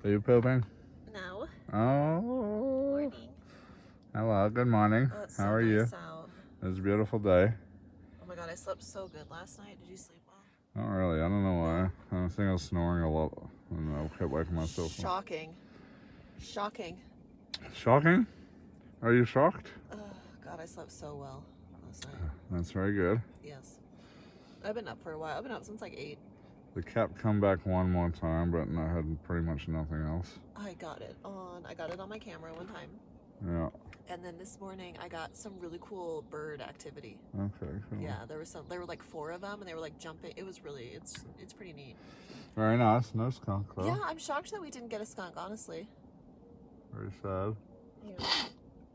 Are you pooping? No. Oh. Morning. Hello, good morning. Oh, it's How so are you? nice out. It's a beautiful day. Oh my god, I slept so good last night. Did you sleep well? Not really. I don't know why. I think I was snoring a lot. And I kept waking myself up. Shocking. Shocking. Shocking? Are you shocked? Oh god, I slept so well last night. That's very good. Yes. I've been up for a while. I've been up since like 8. The cat come back one more time, but I had pretty much nothing else. I got it on my camera one time. Yeah. And then this morning I got some really cool bird activity. Okay, cool. Yeah, there were like 4 of them and they were like jumping. It was really, it's pretty neat. Very nice. No skunk though. Yeah, I'm shocked that we didn't get a skunk, honestly. Very sad.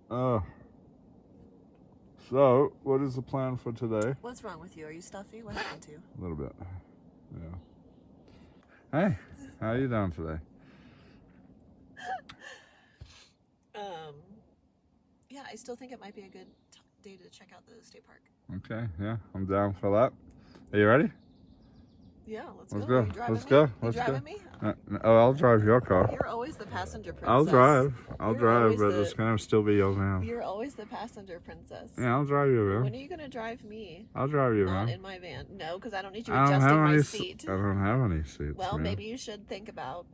Yeah. So, what is the plan for today? What's wrong with you? Are you stuffy? What happened to you? A little bit. Yeah. Hey, how are you doing today? Yeah, I still think it might be a good day to check out the state park. Okay, yeah, I'm down for that. Are you ready? Yeah, let's go. Are you driving Let's me? go. You Let's driving go. me? Oh, I'll drive your car. You're always the passenger princess. I'll drive, always but it's gonna still be your van. You're always the passenger princess. Yeah, I'll drive your van. When are you gonna drive me? I'll drive your Not van. in my van. No, because I don't need you I don't adjusting have my any seat. I don't have any seats. Well, man. maybe you should think about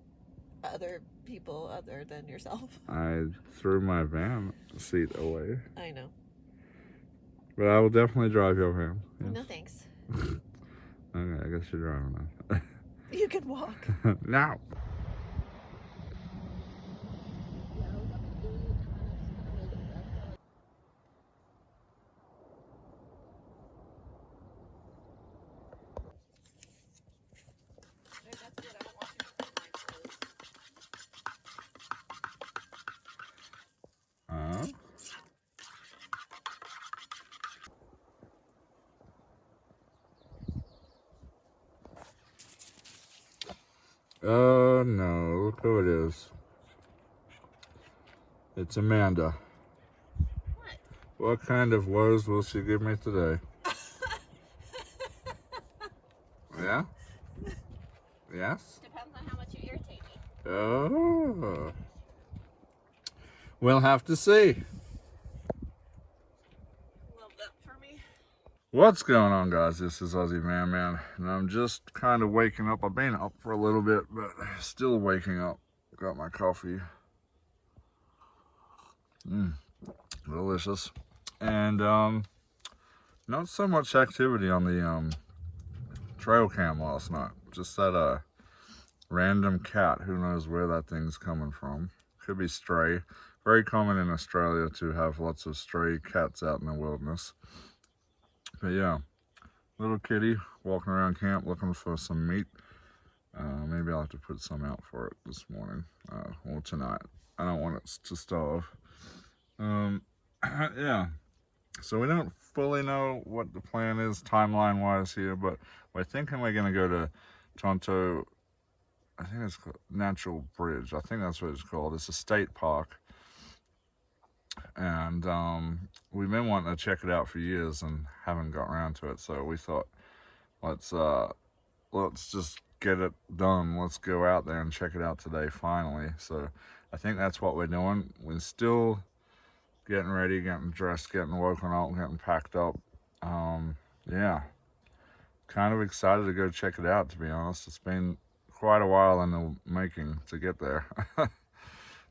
other people other than yourself. I threw my van seat away. I know. But I will definitely drive your van. Yes. No thanks. Okay, I guess you're driving now. You can walk. Now. Oh no, look who it is. It's Amanda. What? What kind of woes will she give me today? Yeah? Yes? Depends on how much you irritate me. Oh. We'll have to see. Love that for me. What's going on, guys? This is Aussie Man, and I'm just kind of waking up. I've been up for a little bit, but still waking up. Got my coffee. Delicious. And not so much activity on the trail cam last night. Just that random cat. Who knows where that thing's coming from? Could be stray. Very common in Australia to have lots of stray cats out in the wilderness. But yeah, little kitty walking around camp looking for some meat. Maybe I'll have to put some out for it this morning or tonight. I don't want it to starve. Yeah, so we don't fully know what the plan is timeline wise here, but we're thinking we're going to go to Tonto. I think it's called Natural Bridge. I think that's what it's called. It's a state park. And we've been wanting to check it out for years and haven't got around to it, so we thought let's just get it done. Let's go out there and check it out today finally. So I think that's what we're doing. We're still getting ready, getting dressed, getting woken up, getting packed up. Yeah, kind of excited to go check it out, to be honest. It's been quite a while in the making to get there.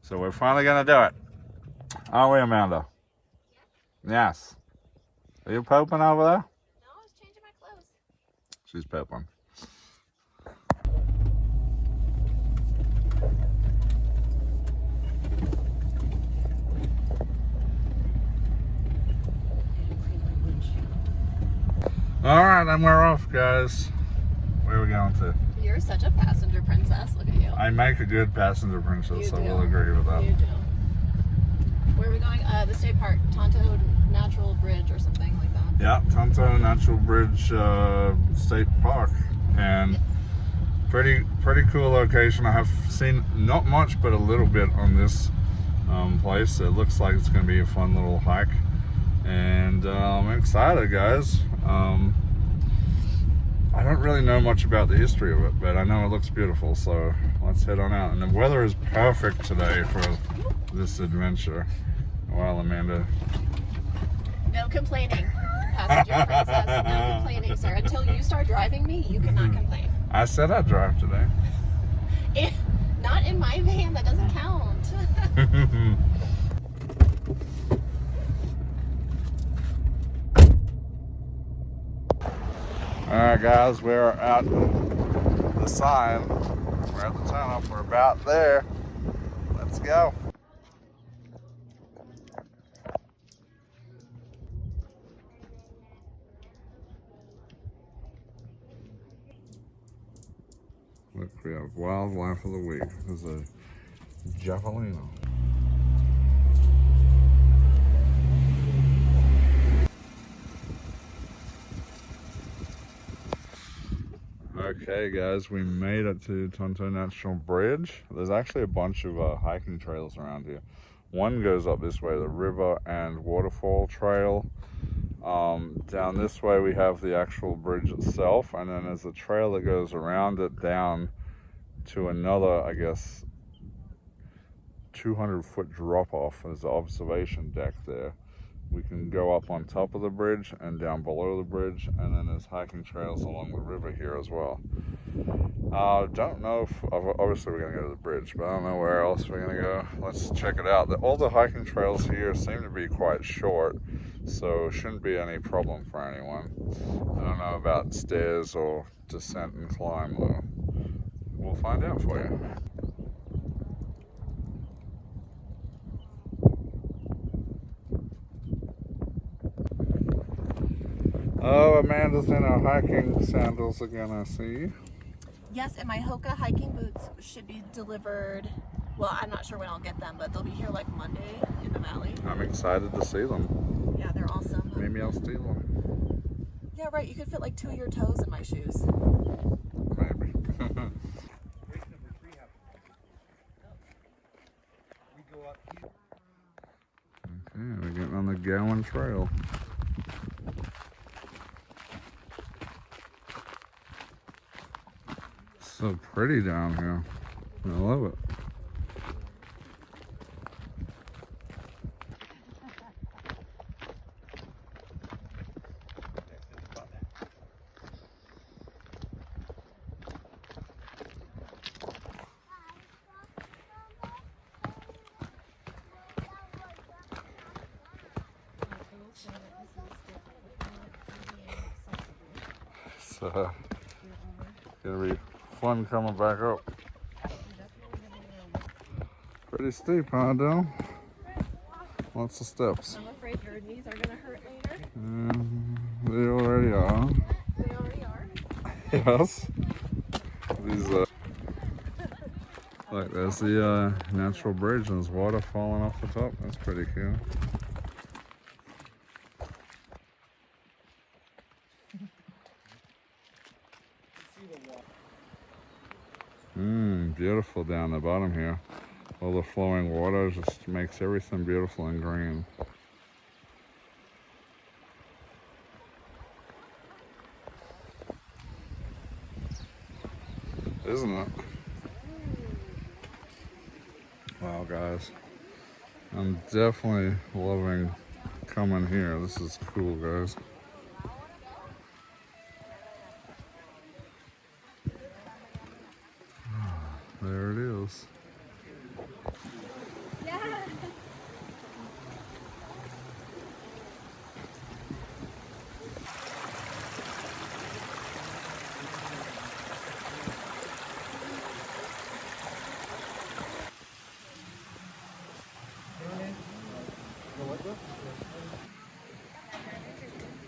So we're finally gonna do it. Are we, Amanda? Yeah. Yes. Are you pooping over there? No, I was changing my clothes. She's pooping. Alright, then we're off, guys. Where are we going to? You're such a passenger princess. Look at you. I make a good passenger princess, You I do. will agree with that. You do. Where are we going? The state park, Tonto Natural Bridge or something like that. Yeah, Tonto Natural Bridge State Park. And pretty cool location. I have seen not much but a little bit on this place. It looks like it's going to be a fun little hike. And I'm excited, guys. I don't really know much about the history of it, but I know it looks beautiful, so let's head on out. And the weather is perfect today for this adventure. Well, Amanda. No complaining, passenger princess. No complaining, sir. Until you start driving me, you cannot complain. I said I'd drive today. Not in my van, that doesn't count. Alright guys, we're at the sign. We're at the tunnel. We're about there. Let's go. Look, we have wildlife of the week. There's a javelino. Okay guys, we made it to Tonto National Bridge. There's actually a bunch of hiking trails around here. One goes up this way, the river and waterfall trail. Down this way we have the actual bridge itself, and then there's a trail that goes around it down to another, I guess, 200-foot drop off. There's an observation deck there. We can go up on top of the bridge and down below the bridge, and then there's hiking trails along the river here as well. Don't know if, obviously we're gonna go to the bridge, but I don't know where else we're gonna go. Let's check it out. All the hiking trails here seem to be quite short, so shouldn't be any problem for anyone. I don't know about stairs or descent and climb though. We'll find out for you. Oh, Amanda's in her hiking sandals again, I see. Yes, and my Hoka hiking boots should be delivered. Well, I'm not sure when I'll get them, but they'll be here like Monday in the valley. I'm excited to see them. Yeah, they're awesome. Maybe I'll steal them. Yeah, right. You could fit like 2 of your toes in my shoes. Maybe. Okay, we're getting on the Gowan Trail. So pretty down here. I love it. So, gonna be fun coming back up. Pretty steep, huh, Dale? Lots of steps. I'm afraid your knees are gonna hurt later. They already are. They already are. Yes. These, like, there's the natural bridge and there's water falling off the top. That's pretty cool. Beautiful down the bottom here. All the flowing water just makes everything beautiful and green. Isn't it? Wow, guys. I'm definitely loving coming here. This is cool, guys. There it is. Yeah.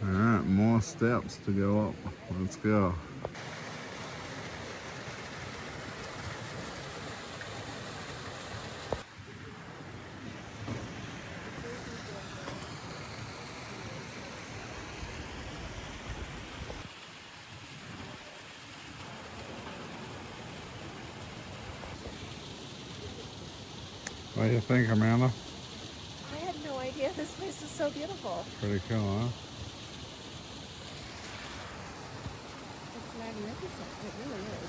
All right, more steps to go up. Let's go. What do you think, Amanda? I had no idea this place is so beautiful. Pretty cool, huh? It's magnificent. It really is.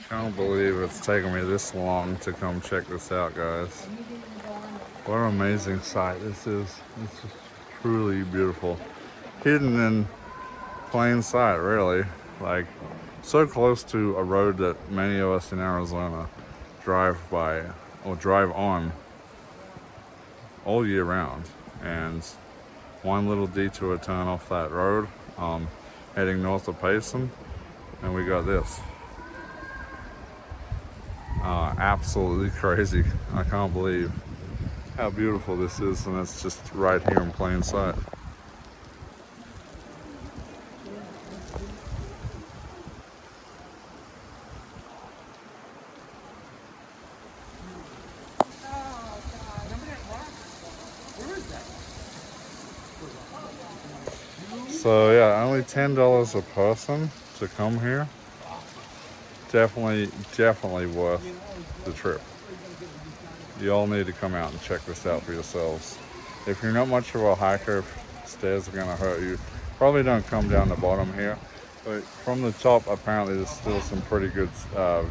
Can't believe it's taken me this long to come check this out, guys. What an amazing sight this is. It's just truly beautiful. Hidden in plain sight, really. Like, so close to a road that many of us in Arizona drive by or drive on all year round. And one little detour turn off that road, heading north of Payson, and we got this. Absolutely crazy. I can't believe how beautiful this is, and it's just right here in plain sight. So yeah, only $10 a person to come here. Definitely worth the trip. You all need to come out and check this out for yourselves. If you're not much of a hiker, if stairs are gonna hurt you, probably don't come down the bottom here. But from the top, apparently there's still some pretty good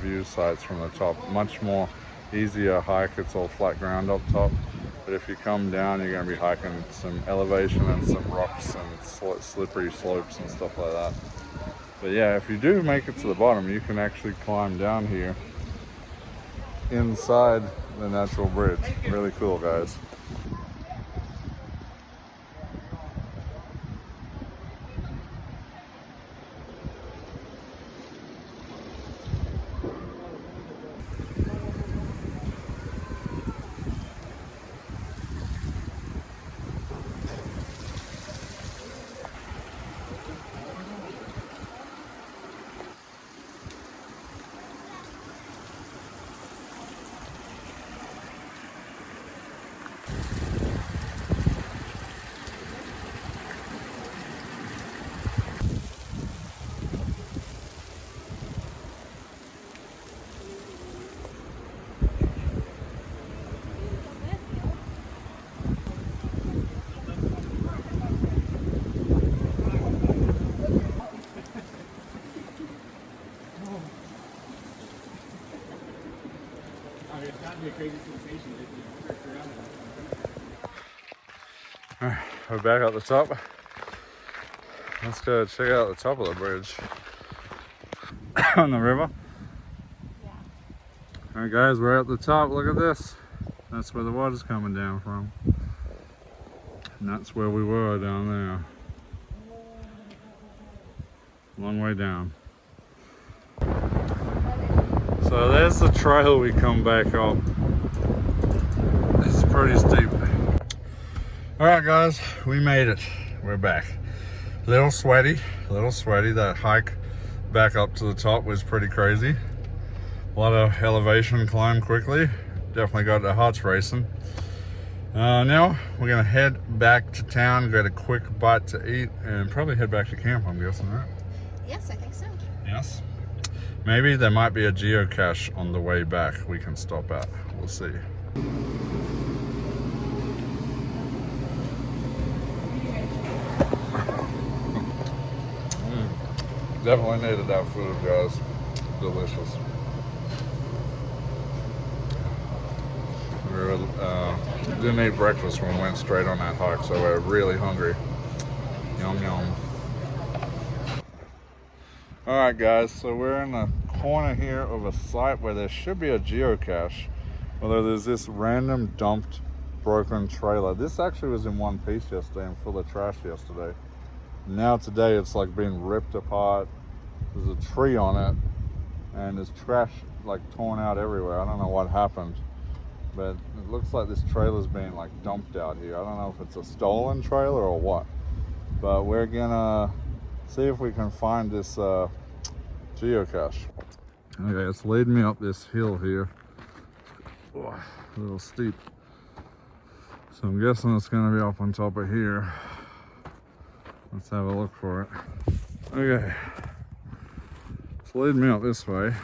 view sites from the top. Much more easier hike, it's all flat ground up top. But if you come down, you're gonna be hiking some elevation and some rocks and slippery slopes and stuff like that. But yeah, if you do make it to the bottom, you can actually climb down here inside the natural bridge. Really cool, guys. Alright, we're back at the top. Let's go check out the top of the bridge on the river. Yeah. Alright guys, we're at the top. Look at this. That's where the water's coming down from. And that's where we were down there. Long way down. So there's the trail we come back up. It's pretty steep. Alright guys, we made it. We're back. Little sweaty. That hike back up to the top was pretty crazy. A lot of elevation, climb quickly. Definitely got the hearts racing. Now we're gonna head back to town, get a quick bite to eat, and probably head back to camp, I'm guessing, right? Yes, I think so. Yes. Maybe there might be a geocache on the way back we can stop at. We'll see. Definitely needed that food, guys. Delicious. We didn't eat breakfast when we went straight on that hike, so we're really hungry. Yum yum. Alright guys, so we're in the corner here of a site where there should be a geocache, although there's this random dumped broken trailer. This actually was in one piece yesterday and full of trash yesterday. Now today it's like being ripped apart, there's a tree on it, and there's trash like torn out everywhere. I don't know what happened, but it looks like this trailer's being like dumped out here. I don't know if it's a stolen trailer or what, but we're gonna see if we can find this geocache. Okay, it's leading me up this hill here. Oh, a little steep. So I'm guessing it's gonna be up on top of here. Let's have a look for it. Okay. It's leading me up this way.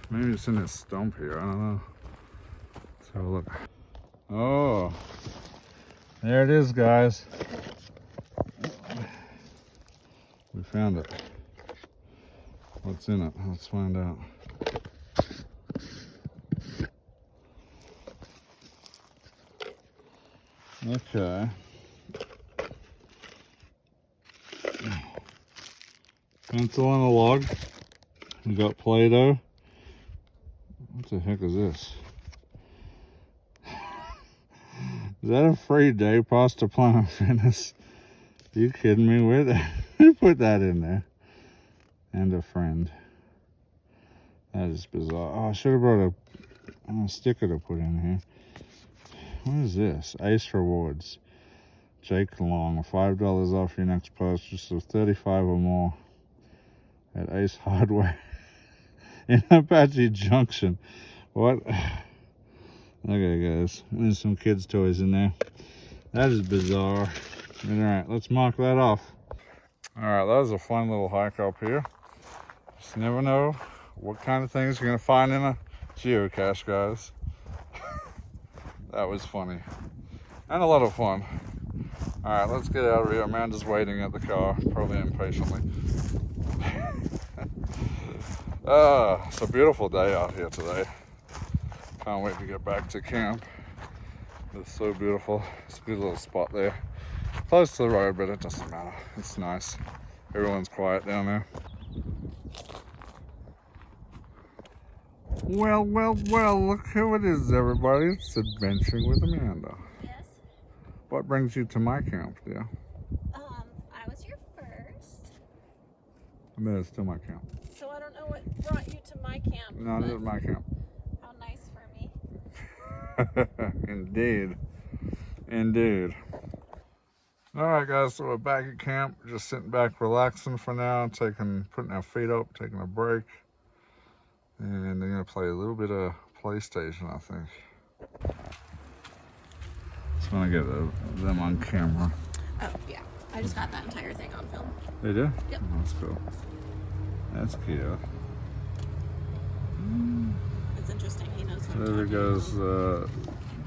Maybe it's in this stump here, I don't know. Let's have a look. Oh, there it is, guys. We found it. What's in it? Let's find out. Okay. Pencil and a log. We got Play-Doh. What the heck is this? Is that a free day pass to Planet Fitness? Are you kidding me? Who put that in there? And a friend. That is bizarre. Oh, I should have brought a sticker to put in here. What is this? Ace Rewards. Jake Long. $5 off your next purchase of 35 or more at Ace Hardware in Apache Junction. What? Okay, guys. There's some kids' toys in there. That is bizarre. Alright, let's mark that off. Alright, that was a fun little hike up here. Just never know what kind of things you're going to find in a geocache, guys. That was funny. And a lot of fun. Alright, let's get out of here. Amanda's waiting at the car, probably impatiently. It's a beautiful day out here today. Can't wait to get back to camp. It's so beautiful. It's a good little spot there. Close to the road, but it doesn't matter. It's nice. Everyone's quiet down there. Well, look who it is, everybody. It's Adventuring with Amanda. Yes? What brings you to my camp, dear? I was here first. I mean, it's still my camp. So I don't know what brought you to my camp. No, this is my camp. How nice for me. Indeed. Alright guys, so we're back at camp. We're just sitting back relaxing for now, putting our feet up, taking a break. And they're gonna play a little bit of PlayStation, I think. Just wanna get them on camera. Oh, yeah. I just got that entire thing on film. They do? Yep. Oh, that's cool. That's cute. It's interesting. He knows what I'm There talking goes, about.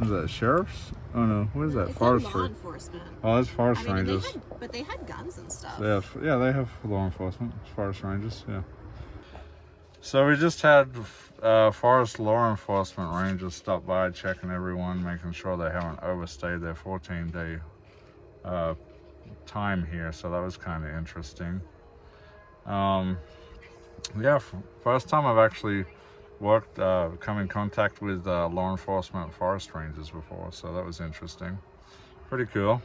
is that sheriff's? Oh no, what is that? It's Forestry. law enforcement. Oh, that's forest I mean, rangers. but they had guns and stuff. They have law enforcement, forest rangers, yeah. So we just had forest law enforcement rangers stop by, checking everyone, making sure they haven't overstayed their 14-day time here. So that was kind of interesting. Yeah, first time I've actually come in contact with law enforcement forest rangers before, so that was interesting. Pretty cool.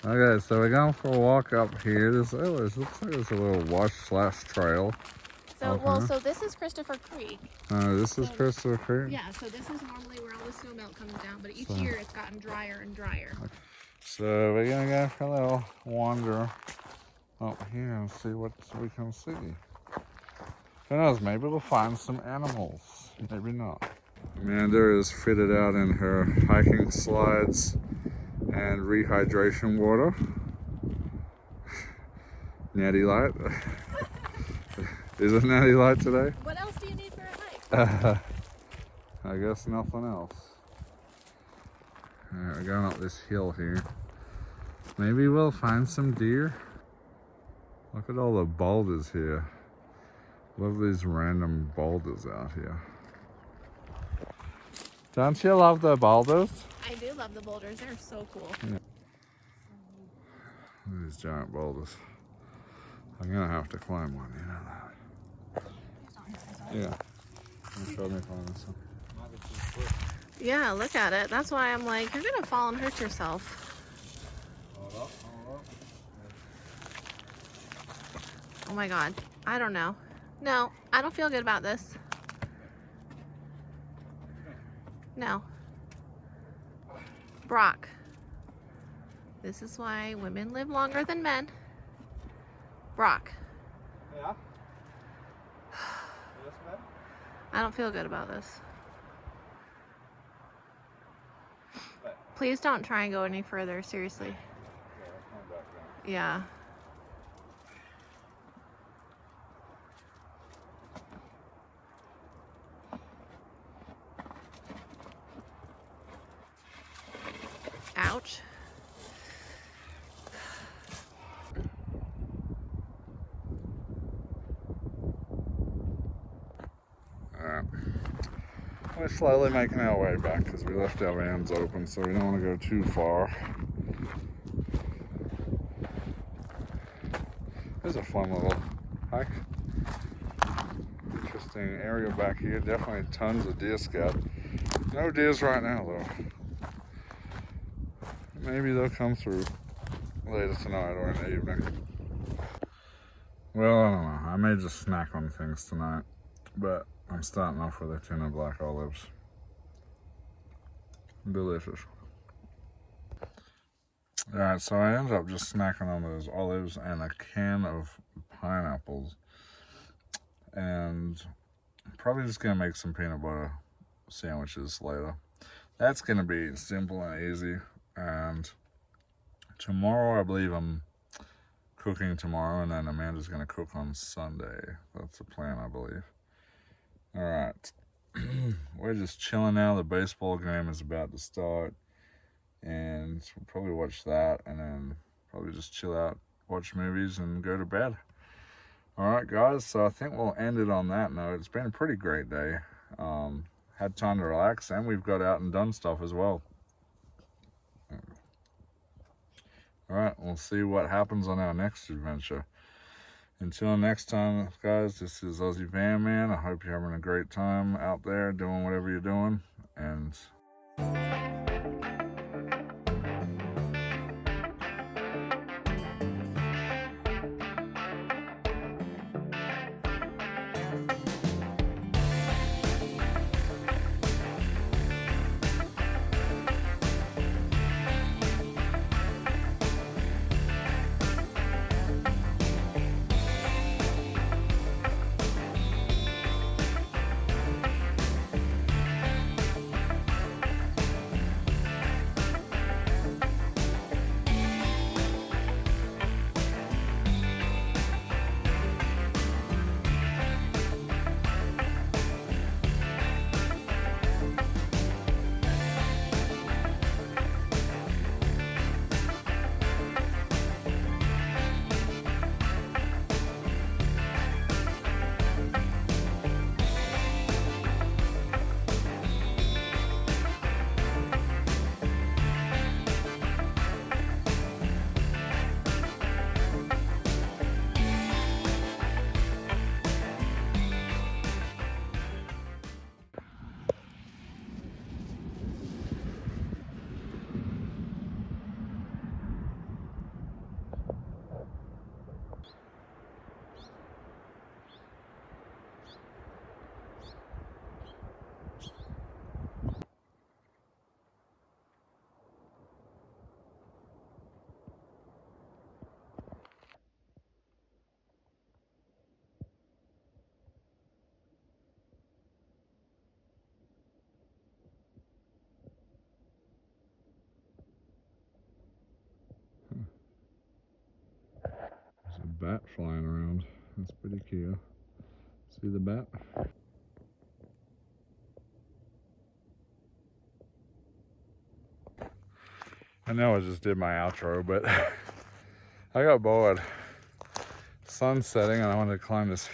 Okay, so we're going for a walk up here. This looks like it's a little wash/trail. So this is Chrisopher Creek. This is Chrisopher Creek? Yeah, so this is normally where all the snow melt comes down, but each year it's gotten drier and drier. So we're gonna go for a little wander up here and see what we can see. Who knows, maybe we'll find some animals. Maybe not. Amanda is fitted out in her hiking slides and rehydration water. Natty light. Is it natty light today? What else do you need for a hike? I guess nothing else. Alright, we're going up this hill here. Maybe we'll find some deer. Look at all the boulders here. Love these random boulders out here. Don't you love the boulders? I do love the boulders. They're so cool. Yeah. These giant boulders. I'm gonna have to climb one, you know that. Yeah. You showed me climbing some. Yeah, look at it. That's why I'm like, you're gonna fall and hurt yourself. Hold up, hold up. Oh my god. I don't know. No, I don't feel good about this. No. Brock. This is why women live longer than men. Brock. Yeah? Yes, ma'am? I don't feel good about this. Please don't try and go any further, seriously. Yeah. Ouch. Alright. We're slowly making our way back because we left our vans open, so we don't want to go too far. There's a fun little hike. Interesting area back here. Definitely tons of deer scat. No deers right now though. Maybe they'll come through later tonight or in the evening. Well, I don't know. I may just snack on things tonight, but I'm starting off with a tin of black olives. Delicious. Alright, so I ended up just snacking on those olives and a can of pineapples. And probably just gonna make some peanut butter sandwiches later. That's gonna be simple and easy. And tomorrow, I believe I'm cooking tomorrow, and then Amanda's gonna cook on Sunday. That's the plan, I believe. Alright. We're just chilling now. The baseball game is about to start. And we'll probably watch that and then probably just chill out, watch movies, and go to bed. Alright guys, so I think we'll end it on that note. It's been a pretty great day. Had time to relax, and we've got out and done stuff as well. Alright, we'll see what happens on our next adventure. Until next time, guys, this is Aussie Van Man. I hope you're having a great time out there doing whatever you're doing. And there's a bat flying around. That's pretty cute. See the bat? I know I just did my outro, but I got bored. Sun's setting and I wanted to climb this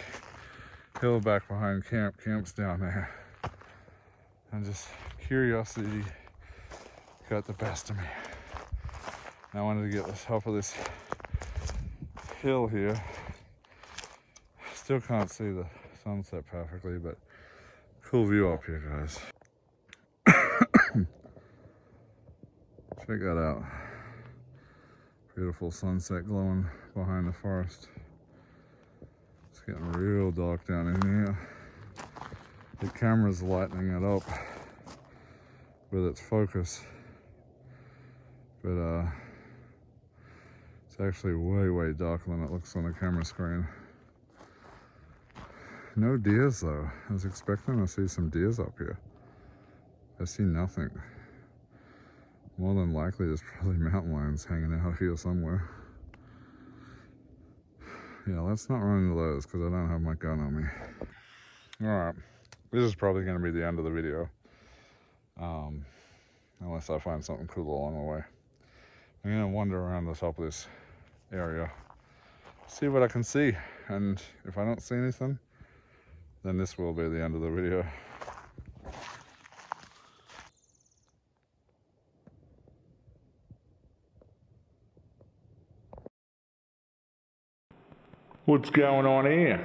hill back behind camp. Camp's down there. And just curiosity got the best of me. And I wanted to get the top of this hill here. Still can't see the sunset perfectly, but cool view up here, guys. Check that out. Beautiful sunset glowing behind the forest. It's getting real dark down in here. The camera's lightening it up with its focus, but it's actually way darker than it looks on the camera screen. No deers though. I was expecting to see some deers up here. I see nothing. More than likely there's probably mountain lions hanging out here somewhere. Yeah, let's not run into those because I don't have my gun on me. Alright, this is probably going to be the end of the video. Unless I find something cool along the way. I'm going to wander around the top of this area, see what I can see, and if I don't see anything, then this will be the end of the video. What's going on here?